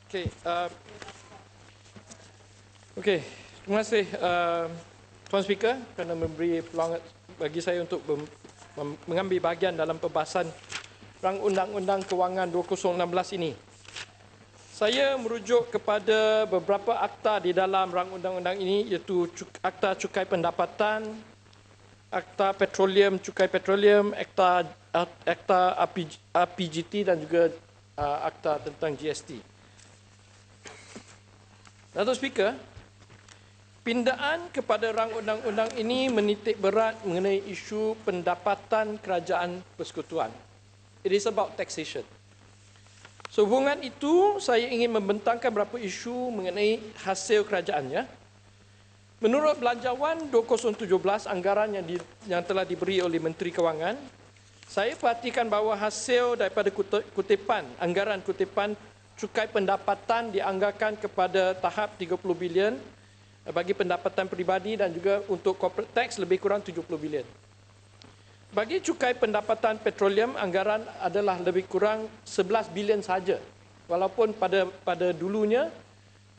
Okey, terima kasih Tuan Speaker kerana memberi peluang bagi saya untuk mengambil bahagian dalam pembahasan Rang Undang-Undang Kewangan 2016 ini. Saya merujuk kepada beberapa akta di dalam Rang Undang-Undang ini, iaitu Akta Cukai Pendapatan, Akta Petroleum, Cukai Petroleum, Akta RPGT dan juga Akta tentang GST. Datuk Speaker, pindaan kepada Rang Undang-Undang ini menitik berat mengenai isu pendapatan kerajaan persekutuan. It is about taxation. Sehubungan itu, saya ingin membentangkan beberapa isu mengenai hasil kerajaannya. Menurut Belanjawan 2017, anggaran yang telah diberi oleh Menteri Kewangan, saya perhatikan bahawa hasil daripada anggaran kutipan cukai pendapatan dianggarkan kepada tahap 30 bilion bagi pendapatan peribadi dan juga untuk corporate tax lebih kurang 70 bilion. Bagi cukai pendapatan petroleum, anggaran adalah lebih kurang 11 bilion saja. Walaupun pada dulunya,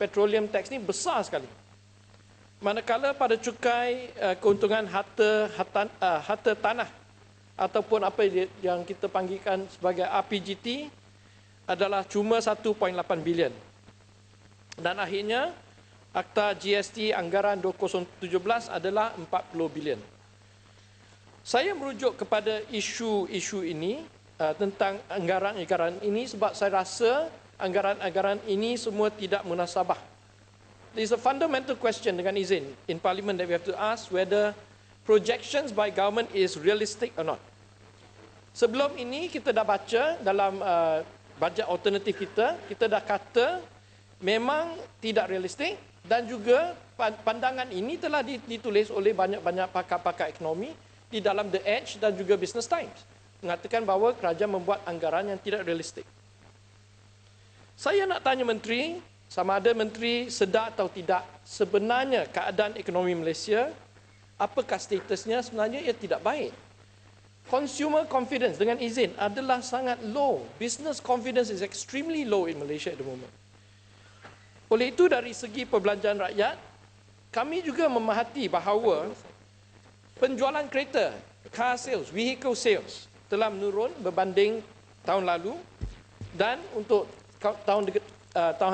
petroleum tax ini besar sekali. Manakala pada cukai keuntungan harta tanah ataupun apa yang kita panggilkan sebagai RPGT adalah cuma 1.8 bilion. Dan akhirnya, Akta GST anggaran 2017 adalah 40 bilion. Saya merujuk kepada isu-isu ini tentang anggaran-anggaran ini sebab saya rasa anggaran-anggaran ini semua tidak munasabah. There is a fundamental question dengan izin in Parliament that we have to ask whether projections by government is realistic or not. Sebelum ini kita dah baca dalam bajet alternatif kita dah kata memang tidak realistik dan juga pandangan ini telah ditulis oleh banyak-banyak pakar-pakar ekonomi di dalam The Edge dan juga Business Times, mengatakan bahawa kerajaan membuat anggaran yang tidak realistik. Saya nak tanya Menteri, sama ada Menteri sedar atau tidak, sebenarnya keadaan ekonomi Malaysia, apakah statusnya sebenarnya ia tidak baik. Consumer confidence, dengan izin, adalah sangat low. Business confidence is extremely low in Malaysia at the moment. Oleh itu, dari segi perbelanjaan rakyat, kami juga memahati bahawa penjualan kereta, car sales, vehicle sales telah menurun berbanding tahun lalu dan untuk tahun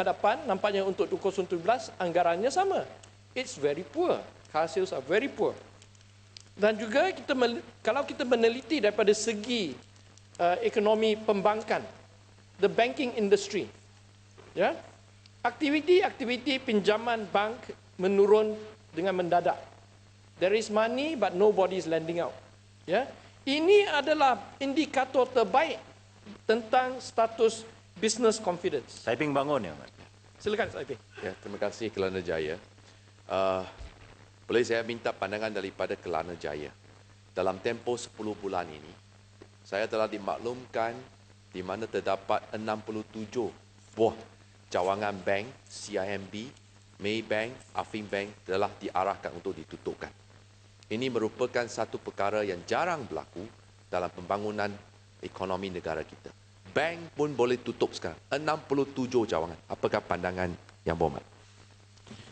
hadapan nampaknya untuk 2017 anggarannya sama. It's very poor. Car sales are very poor. Dan juga kalau kita meneliti daripada segi ekonomi pembankan, the banking industry, ya, aktiviti pinjaman bank menurun dengan mendadak. There is money but nobody is lending out. Ya, ini adalah indikator terbaik tentang status business confidence. Saiping bangun ya, Mat. Silakan Saiping. Ya, terima kasih Kelana Jaya. Boleh saya minta pandangan daripada Kelana Jaya. Dalam tempoh 10 bulan ini, saya telah dimaklumkan di mana terdapat 67 buah cawangan bank, CIMB, Maybank, Affinbank telah diarahkan untuk ditutupkan. Ini merupakan satu perkara yang jarang berlaku dalam pembangunan ekonomi negara kita. Bank pun boleh tutup sekarang. 67 cawangan. Apakah pandangan Yang Berhormat?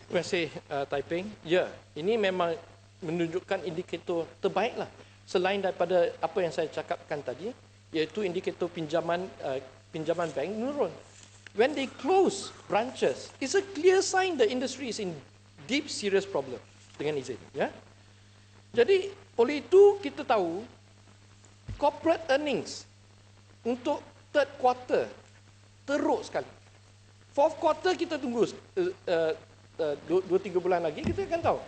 Terima kasih Taiping. Ya, ini memang menunjukkan indikator terbaiklah. Selain daripada apa yang saya cakapkan tadi, iaitu indikator pinjaman bank menurun. When they close branches, it's a clear sign the industry is in deep serious problem. Dengan izin, ya. Jadi, oleh itu kita tahu corporate earnings untuk third quarter teruk sekali. Fourth quarter kita tunggu 2-3 bulan lagi, kita akan tahu.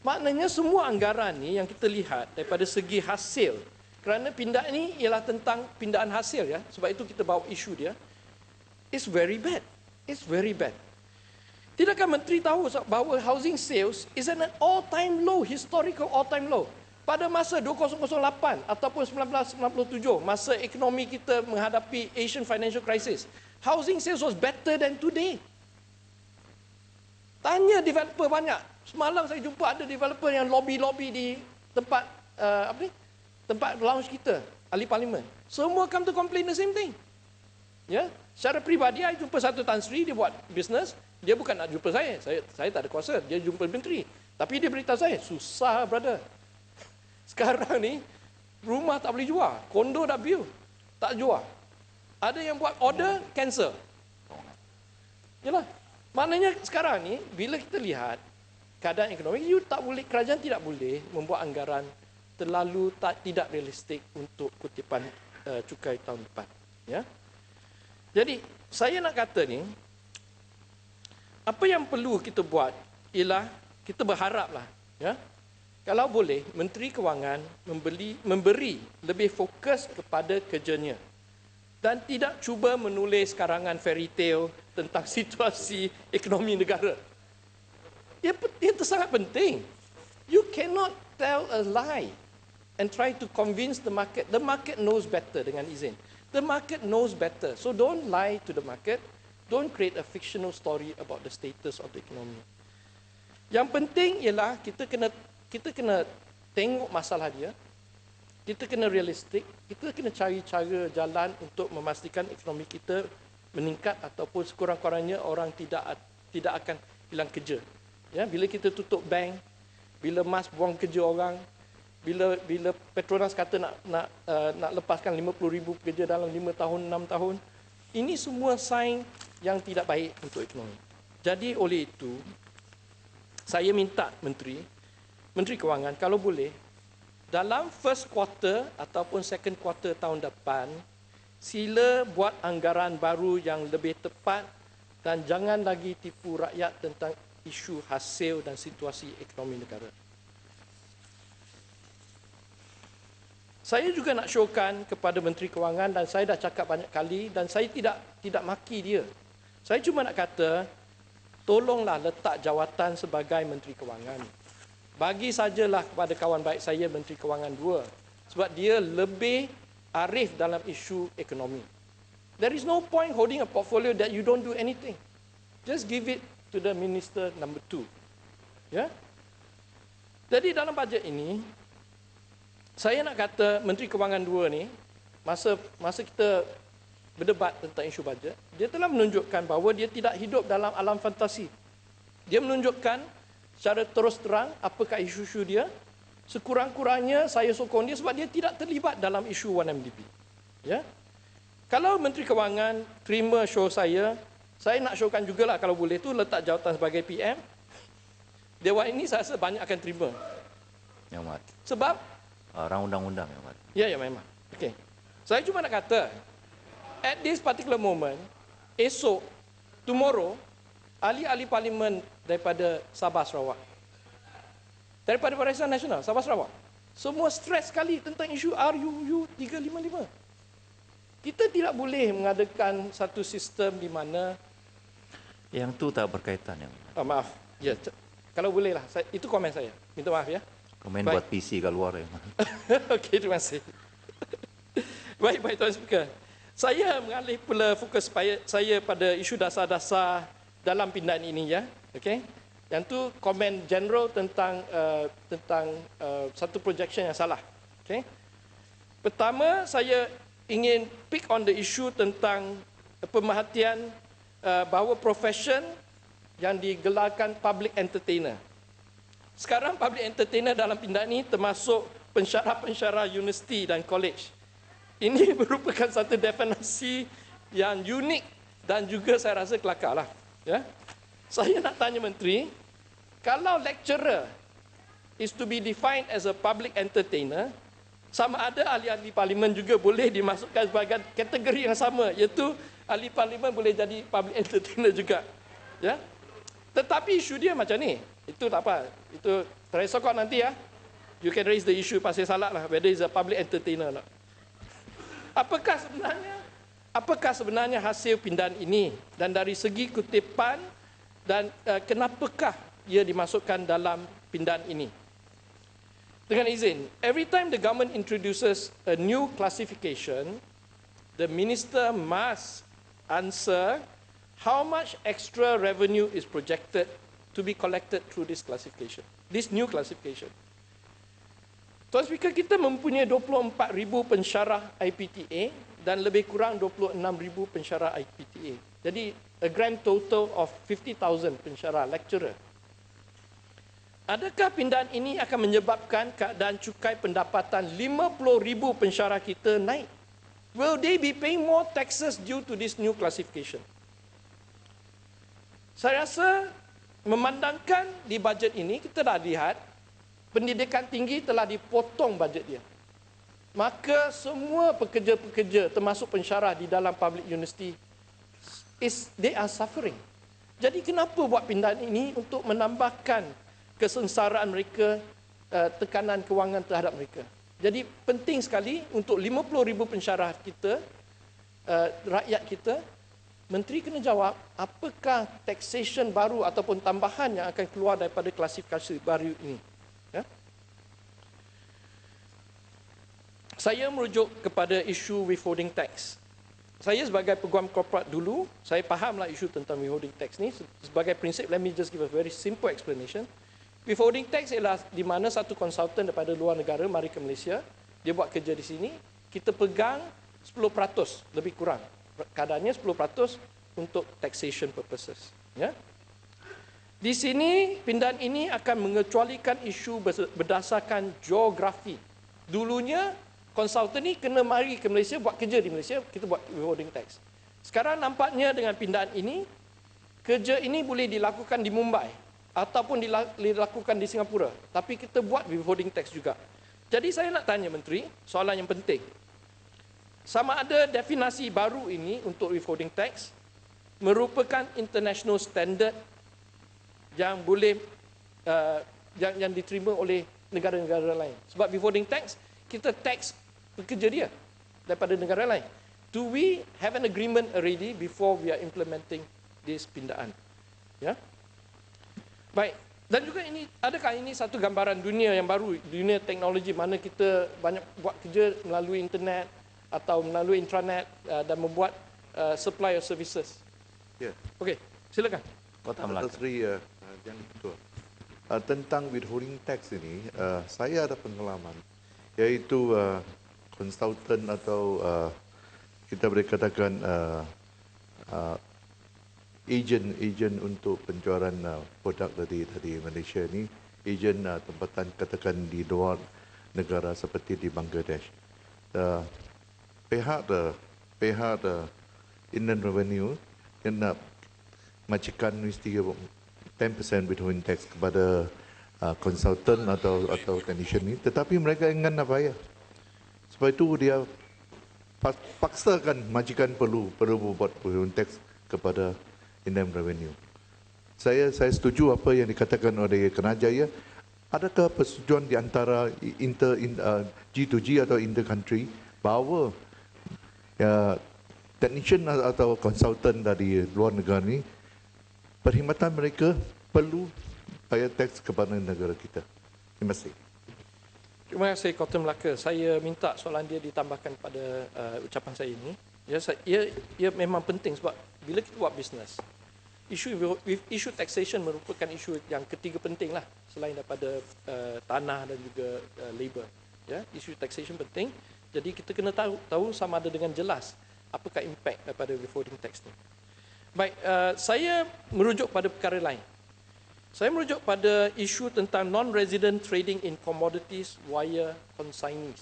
Maknanya semua anggaran ni yang kita lihat daripada segi hasil, kerana pindah ini ialah tentang pindaan hasil, ya. Sebab itu kita bawa isu dia. It's very bad. It's very bad. Tidakkah Menteri tahu bahawa housing sales is at an all-time low, historical all-time low. Pada masa 2008 ataupun 1997, masa ekonomi kita menghadapi Asian financial crisis, housing sales was better than today. Tanya developer banyak. Semalam saya jumpa ada developer yang lobby-lobby di tempat tempat lounge kita, ahli parlimen. Semua come to complain the same thing. Ya, secara peribadi saya jumpa satu Tan Sri, dia buat bisnes, dia bukan nak jumpa saya. Saya tak ada kuasa, dia jumpa menteri. Tapi dia beritahu saya, susah brother. Sekarang ni rumah tak boleh jual, kondo dah build, tak jual. Ada yang buat order cancel. Yalah. Maknanya sekarang ni bila kita lihat keadaan ekonomi, kerajaan tidak boleh membuat anggaran terlalu tidak realistik untuk kutipan cukai tahun depan, ya. Jadi, saya nak kata ni, apa yang perlu kita buat ialah kita berharaplah, ya, kalau boleh Menteri Kewangan memberi lebih fokus kepada kerjanya dan tidak cuba menulis karangan fairy tale tentang situasi ekonomi negara. Itu sangat penting. You cannot tell a lie and try to convince the market. The market knows better dengan izin. The market knows better. So don't lie to the market. Don't create a fictional story about the status of the economy. Yang penting ialah kita kena tengok masalah dia. Kita kena realistik. Kita kena cari cara jalan untuk memastikan ekonomi kita meningkat ataupun sekurang-kurangnya orang tidak akan hilang kerja. Ya, bila kita tutup bank, bila MAS buang kerja orang, bila Petronas kata nak lepaskan 50,000 pekerja dalam 5 tahun, 6 tahun, ini semua sign yang tidak baik untuk ekonomi. Jadi oleh itu, saya minta Menteri Kewangan, kalau boleh, dalam first quarter ataupun second quarter tahun depan, sila buat anggaran baru yang lebih tepat dan jangan lagi tipu rakyat tentang isu hasil dan situasi ekonomi negara. Saya juga nak syorkan kepada Menteri Kewangan dan saya dah cakap banyak kali dan saya tidak maki dia. Saya cuma nak kata, tolonglah letak jawatan sebagai Menteri Kewangan. Bagi sajalah kepada kawan baik saya Menteri Kewangan 2 sebab dia lebih arif dalam isu ekonomi. There is no point holding a portfolio that you don't do anything. Just give it to the minister number 2. Ya. Jadi dalam bajet ini saya nak kata Menteri Kewangan 2 ni, masa kita berdebat tentang isu bajet, dia telah menunjukkan bahawa dia tidak hidup dalam alam fantasi. Dia menunjukkan secara terus terang apakah isu-isu dia. Sekurang-kurangnya saya sokong dia sebab dia tidak terlibat dalam isu 1MDB. Ya? Kalau Menteri Kewangan terima show saya nak showkan jugalah kalau boleh tu letak jawatan sebagai PM. Dewan ini saya rasa banyak akan terima. Yang Mat. Sebab orang undang-undang Yang Mat. Ya memang. Okey. Saya cuma nak kata at this particular moment, esok, tomorrow, ahli-ahli parlimen daripada Sabah Sarawak, daripada Barisan Nasional Sabah Sarawak, semua stres sekali tentang isu RUU 355. Kita tidak boleh mengadakan satu sistem di mana Yang tu tak berkaitan Yang Mat. maaf. Ya, kalau boleh lah. Itu komen saya. Minta maaf ya. Komen Baik. buat PC kat luar Yang Mat. Okey, terima kasih. Baik Tuan Speaker. Saya mengalih pula fokus saya pada isu dasar-dasar dalam pindahan ini ya. Okey. Yang tu komen general tentang satu projection yang salah. Okey. Pertama, saya ingin pick on the issue tentang pemerhatian bahawa profession yang digelarkan public entertainer. Sekarang public entertainer dalam pindahan ini termasuk pensyarah-pensyarah universiti dan college. Ini merupakan satu definisi yang unik dan juga saya rasa kelakar lah. Ya? Saya nak tanya Menteri, kalau lecturer is to be defined as a public entertainer, sama ada ahli-ahli parlimen juga boleh dimasukkan sebagai kategori yang sama, iaitu ahli parlimen boleh jadi public entertainer juga. Ya? Tetapi isu dia macam ni, itu tak apa, itu teresokot nanti ya. You can raise the issue pasal salah lah, whether is a public entertainer or not. Apakah sebenarnya hasil pindahan ini dan dari segi kutipan dan kenapakah ia dimasukkan dalam pindahan ini? Dengan izin, every time the government introduces a new classification, the minister must answer how much extra revenue is projected to be collected through this classification, this new classification. Tuan Speaker, kita mempunyai 24,000 pensyarah IPTA dan lebih kurang 26,000 pensyarah IPTA. Jadi, a grand total of 50,000 pensyarah lecturer. Adakah pindahan ini akan menyebabkan keadaan cukai pendapatan 50,000 pensyarah kita naik? Will they be paying more taxes due to this new classification? Saya rasa memandangkan di bajet ini, kita dah lihat pendidikan tinggi telah dipotong bajet dia. Maka semua pekerja-pekerja termasuk pensyarah di dalam public university, they are suffering. Jadi kenapa buat pindahan ini untuk menambahkan kesengsaraan mereka, tekanan kewangan terhadap mereka. Jadi penting sekali untuk 50,000 pensyarah kita, rakyat kita, Menteri kena jawab apakah taxation baru ataupun tambahan yang akan keluar daripada klasifikasi baru ini. Ya? Saya merujuk kepada isu withholding tax. Saya sebagai peguam korporat dulu, saya fahamlah isu tentang withholding tax ni. Sebagai prinsip, let me just give a very simple explanation. Withholding tax ialah di mana satu konsultan daripada luar negara mari ke Malaysia, dia buat kerja di sini, kita pegang 10% lebih kurang. Kadarnya 10% untuk taxation purposes. Ya? Di sini, pindahan ini akan mengecualikan isu berdasarkan geografi. Dulunya, konsultan ni kena mari ke Malaysia, buat kerja di Malaysia, kita buat withholding tax. Sekarang nampaknya dengan pindahan ini, kerja ini boleh dilakukan di Mumbai ataupun dilakukan di Singapura. Tapi kita buat withholding tax juga. Jadi saya nak tanya Menteri, soalan yang penting. Sama ada definasi baru ini untuk withholding tax merupakan international standard yang boleh yang diterima oleh negara-negara lain. Sebab withholding tax, kita tax pekerja dia daripada negara lain. Do we have an agreement already before we are implementing this pindahan? Ya. Baik. Dan juga ini, adakah ini satu gambaran dunia yang baru, dunia teknologi mana kita banyak buat kerja melalui internet atau melalui intranet dan membuat supply of services. Ya. Okey, silakan. Kota Datuk Melaka. Seri Yang Ketua. Tentang withholding tax ini, saya ada pengalaman, iaitu konsultan atau kita boleh katakan ejen untuk penjualan produk dari Malaysia ini, ejen tempatan katakan di luar negara seperti di Bangladesh. Pihak Inland Revenue yang nak majikan mesti 10% withholding tax kepada konsultan atau technician ni, tetapi mereka enggan nak bayar. Sebab itu dia paksakan majikan perlu buat withholding tax kepada Inland Revenue. Saya setuju apa yang dikatakan oleh Kerajaya. Adakah persetujuan di antara G2G atau inter-country bahawa technician atau konsultan dari luar negara ni, perkhidmatan mereka perlu bayar teks kepada negara kita. Terima kasih. Terima kasih Kota Melaka. Saya minta soalan dia ditambahkan pada ucapan saya ini. Ia memang penting sebab bila kita buat bisnes, isu taxation merupakan isu yang ketiga penting lah selain daripada tanah dan juga labor. Ya, isu taxation penting. Jadi kita kena tahu sama ada dengan jelas apakah impact daripada withholding tax ni. Baik, saya merujuk pada perkara lain. Saya merujuk pada isu tentang non-resident trading in commodities via consignees.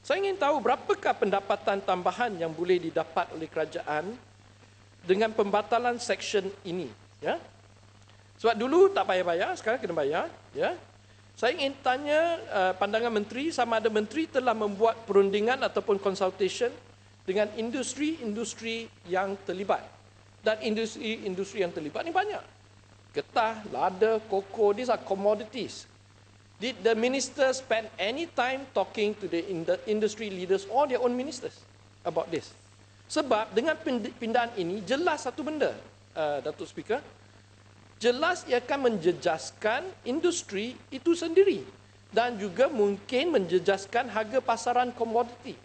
Saya ingin tahu berapakah pendapatan tambahan yang boleh didapat oleh kerajaan dengan pembatalan section ini. Ya? Sebab dulu tak payah bayar, sekarang kena bayar. Ya? Saya ingin tanya pandangan Menteri, sama ada Menteri telah membuat perundingan ataupun consultation dengan industri-industri yang terlibat. Dan industri yang terlibat ni banyak. Getah, lada, koko, these are commodities. Did the minister spend any time talking to the industry leaders or their own ministers about this? Sebab dengan pindahan ini, jelas satu benda, Datuk Speaker, jelas ia akan menjejaskan industri itu sendiri dan juga mungkin menjejaskan harga pasaran komoditi.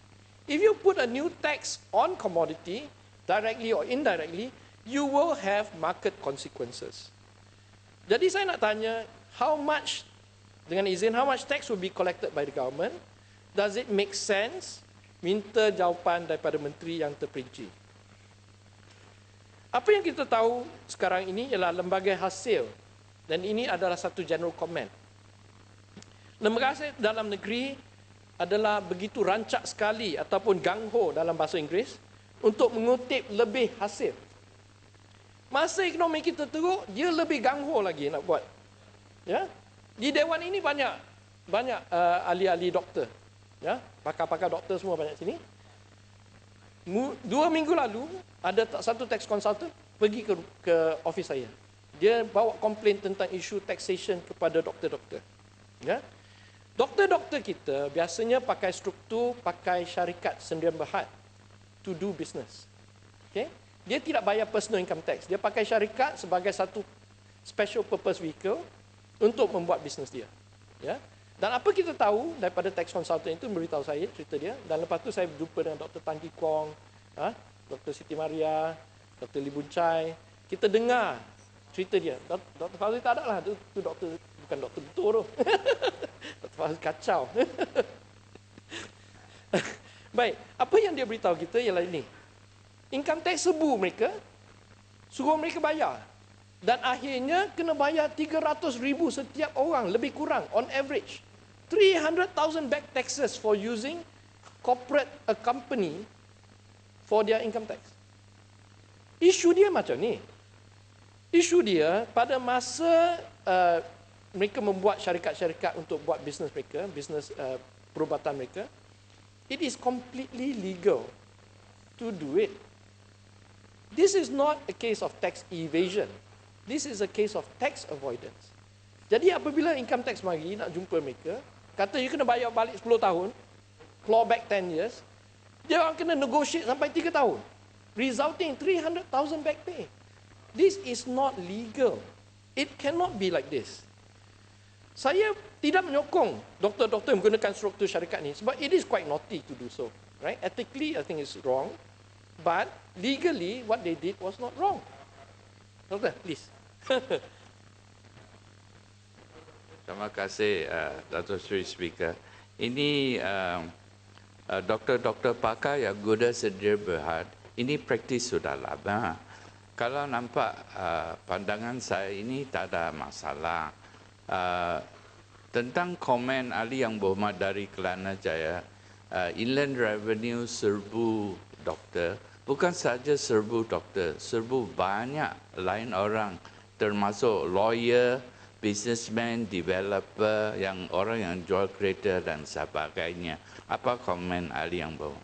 If you put a new tax on commodity, directly or indirectly, you will have market consequences. Jadi saya nak tanya, how much Dengan izin, how much tax will be collected by the government? Does it make sense? Minta jawapan daripada menteri yang terperinci. Apa yang kita tahu sekarang ini ialah lembaga hasil, dan ini adalah satu general comment. Lembaga hasil dalam negeri adalah begitu rancak sekali ataupun gangho dalam bahasa Inggeris untuk mengutip lebih hasil. Masa ekonomi kita teruk, dia lebih gangho lagi nak buat. Ya? Di dewan ini banyak ahli-ahli doktor. Ya, pakar-pakar doktor semua banyak sini. 2 minggu lalu ada satu tax consultant pergi ke office saya. Dia bawa komplain tentang isu taxation kepada doktor-doktor. Ya. Doktor-doktor kita biasanya pakai struktur, pakai syarikat sendirian berhad to do business. Okay? Dia tidak bayar personal income tax. Dia pakai syarikat sebagai satu special purpose vehicle untuk membuat bisnes dia. Ya. Dan apa kita tahu daripada tax consultant itu memberitahu saya cerita dia, dan lepas tu saya berjumpa dengan Dr. Tan Ki Kwong, Dr. Siti Maria, Dr. Lee Boon Chai. Kita dengar cerita dia. Dr. Fazil tak ada lah, tu doktor, bukan doktor betul tu. Dr. Fazil kacau. Baik, apa yang dia beritahu kita ialah ini. Income tax serbu mereka, suruh mereka bayar. Dan akhirnya kena bayar 300,000 setiap orang, lebih kurang, on average. 300,000 back taxes for using a company for their income tax. Isu dia macam ni. Isu dia pada masa mereka membuat syarikat-syarikat untuk buat bisnes mereka, bisnes perubatan mereka, it is completely legal to do it. This is not a case of tax evasion. This is a case of tax avoidance. Jadi apabila income tax mari nak jumpa mereka, kata you kena bayar balik 10 tahun, claw back 10 years, dia orang kena negotiate sampai 3 tahun, resulting 300,000 back pay. This is not legal. It cannot be like this. Saya tidak menyokong doktor-doktor menggunakan struktur syarikat ni sebab it is quite naughty to do so. Right? Ethically, I think it's wrong. But legally, what they did was not wrong. Doktor, please. Terima kasih, Dato' Sri Speaker. Ini doktor-doktor pakar yang guna sedia berhad, ini praktis sudah lama. Kalau nampak pandangan saya ini tak ada masalah. Tentang komen ahli yang berhormat dari Kelana Jaya, Inland Revenue serbu doktor, bukan saja serbu doktor, serbu banyak lain orang, termasuk lawyer, businessman, developer, yang orang yang jual kereta dan sebagainya. Apa komen ahli yang berhormat?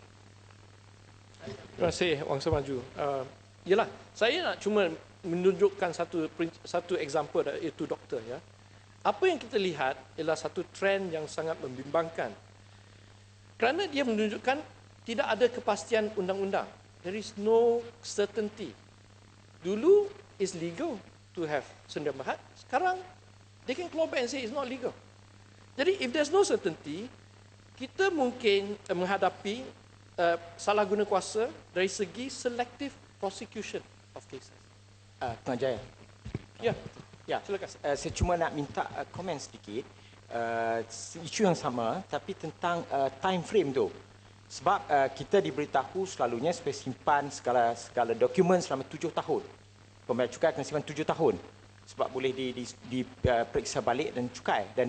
Terima kasih, Wang Semaju. Yalah, saya nak cuma menunjukkan satu example, iaitu doktor. Ya. Apa yang kita lihat ialah satu trend yang sangat membimbangkan. Kerana dia menunjukkan tidak ada kepastian undang-undang. There is no certainty. Dulu is legal to have sendirian berhad. Sekarang, they can claw back and say it's not legal. Jadi, if there's no certainty, kita mungkin menghadapi salah guna kuasa dari segi selective prosecution of cases. Tuan Jaya. Ya, silakan. Saya cuma nak minta komen sedikit. Isu yang sama, tapi tentang time frame tu. Sebab kita diberitahu selalunya supaya simpan segala dokumen selama 7 tahun. Pembayar cukai kena simpan 7 tahun. Sebab boleh diperiksa balik dan cukai dan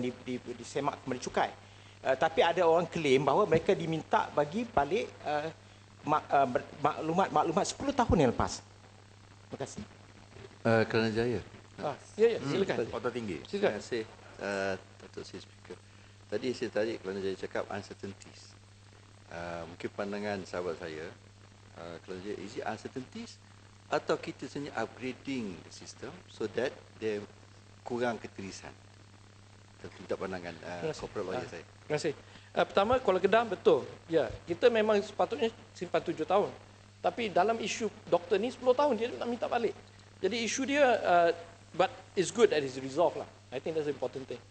disemak kembali cukai. Tapi ada orang claim bahawa mereka diminta bagi balik maklumat 10 tahun yang lepas. Terima kasih. Kelana Jaya. Ya, silakan. Kota Tinggi. Silakan. Terima kasih, Dato' Sri Speaker. Tadi saya tarik Kelana Jaya cakap uncertainties. Mungkin pandangan sahabat saya, Kelana Jaya, is it uncertainties atau kita sebenarnya upgrading the system so that dia kurang keterisan? Minta pandangan corporate lawyer saya. Terima kasih. Pertama, Kuala Kedah betul. Ya, kita memang sepatutnya simpan 7 tahun. Tapi dalam isu doktor ni 10 tahun dia nak minta balik. Jadi isu dia, but it's good that it's resolved lah. I think that's the important thing.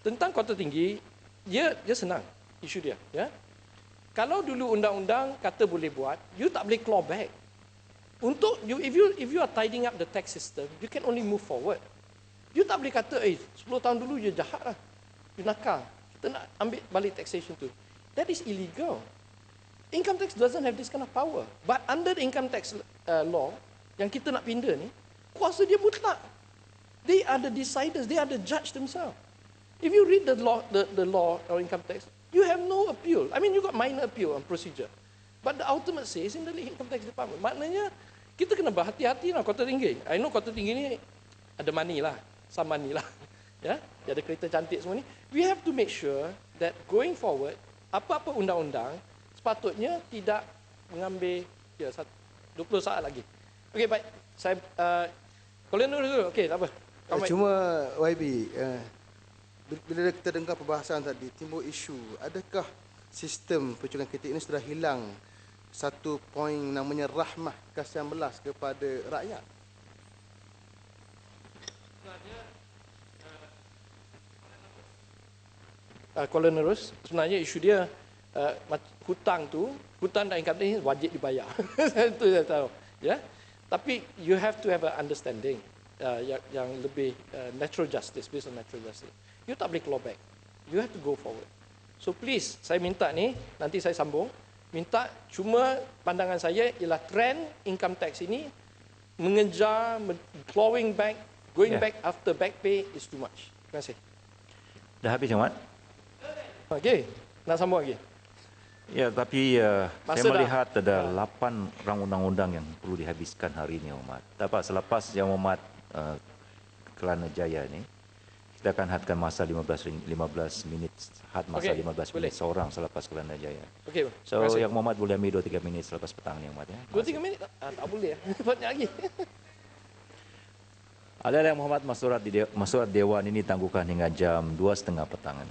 Tentang Kota Tinggi, dia senang isu dia. Ya. Kalau dulu undang-undang kata boleh buat, you tak boleh claw back. Untuk if you are tidying up the tax system, you can only move forward. You tak boleh kata, 10 tahun dulu je jahat lah. you nakal, kita nak ambil balik taxation tu. That is illegal. Income tax doesn't have this kind of power. But under the income tax law, yang kita nak pindah ni, kuasa dia mutlak. They are the deciders, they are the judge themselves. If you read the law or income tax, you have no appeal. I mean, you got minor appeal on procedure. But the ultimate say is in the income tax department. Maknanya, kita kena berhati-hati lah Kota Tinggi. I know Kota Tinggi ni ada money lah, some money lah. Ya, dia ada kereta cantik semua ni. We have to make sure that going forward, apa-apa undang-undang sepatutnya tidak mengambil 20 saat lagi. Okey, baik. Saya Colin dulu. Okey, tak apa. Cuma YB, bila kita dengar perbahasan tadi, timbul isu, adakah sistem pencurian kritik ini sudah hilang satu poin namanya rahmah, kasihan belas kepada rakyat? Colin Nerus, sebenarnya isu dia hutang dan income tax wajib dibayar. Itu saya tahu. Ya, tapi you have to have an understanding yang lebih natural justice, based on natural justice. You tak boleh claw back. You have to go forward. So please, saya minta ni, nanti saya sambung, minta cuma pandangan saya ialah trend income tax ini mengejar, clawing back, going back after back pay is too much. Terima kasih. Dah habis, Ahmad? Okey, nak sambung lagi? Ya, tapi saya dah. melihat ada 8 rang undang-undang yang perlu dihabiskan hari ini, Ahmad. Dapat selepas Yang Hormat Kelana Jaya ini, kita akan hadkan masa 15 minit, had masa Okey, 15 boleh. minit seorang selepas Kelana Jaya. Okey, So, terima kasih. Yang Hormat boleh ambil 2-3 minit selepas petang ni, Ahmad. Ya? 2-3 minit? Tak boleh. Banyak lagi. Ada Yang Hormat, mesyuarat Dewan ini tangguhkan hingga jam 2.30 petang.